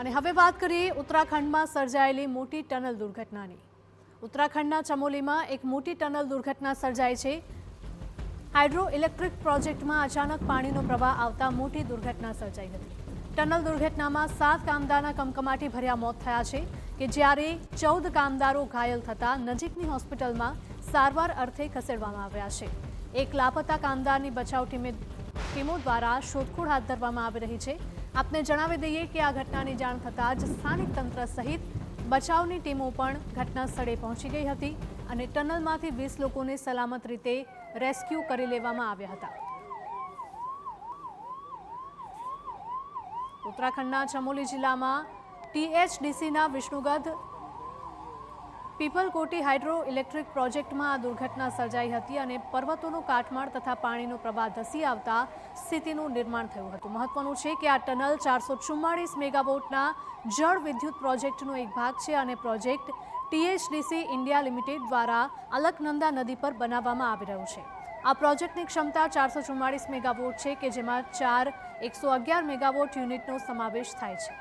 અને હવે વાત કરીએ ઉત્તરાખંડમાં સર્જાયેલી મોટી ટનલ દુર્ઘટનાની। ઉત્તરાખંડના ચમોલીમાં એક મોટી ટનલ દુર્ઘટના સર્જાઈ છે। હાઇડ્રો ઇલેક્ટ્રિક પ્રોજેક્ટમાં અચાનક પાણીનો પ્રવાહ આવતા મોટી દુર્ઘટના સર્જાઈ હતી। ટનલ દુર્ઘટનામાં 7 કામદારના કમકમાટી ભર્યા મોત થયા છે કે જ્યારે 14 કામદારો ઘાયલ થતા નજીકની હોસ્પિટલમાં સારવાર અર્થે ખસેડવામાં આવ્યા છે। એક લાપતા કામદારની બચાવ ટીમો દ્વારા શોધખોળ હાથ ધરવામાં આવી રહી છે। આપને જણાવી દઈએ કે આ ઘટનાની જાણ થતાં જ સ્થાનિક તંત્ર સહિત બચાવની ટીમો પણ ઘટના સ્થળે પહોંચી ગઈ હતી અને ટનલમાંથી 20 લોકોને સલામત રીતે રેસ્ક્યુ કરી લેવામાં આવ્યા હતા। ઉત્તરાખંડના ચમોલી જિલ્લામાં THDCના વિષ્ણુગઢ પીપલકોટી હાઇડ્રો ઇલેક્ટ્રિક પ્રોજેક્ટમાં આ દુર્ઘટના સર્જાઈ હતી અને પર્વતોનો કાટમાળ તથા પાણીનો પ્રવાહ ધસી આવતા સ્થિતિનું નિર્માણ થયું હતું। મહત્વનું છે કે આ ટનલ 444 મેગાવોટના જળ વિદ્યુત પ્રોજેક્ટનો એક ભાગ છે અને પ્રોજેક્ટ THDC ઇન્ડિયા લિમિટેડ દ્વારા અલકનંદા નદી પર બનાવવામાં આવી રહ્યો છે। આ પ્રોજેક્ટની ક્ષમતા 444 મેગાવોટ છે કે જેમાં 4 111 મેગાવોટ યુનિટનો સમાવેશ થાય છે।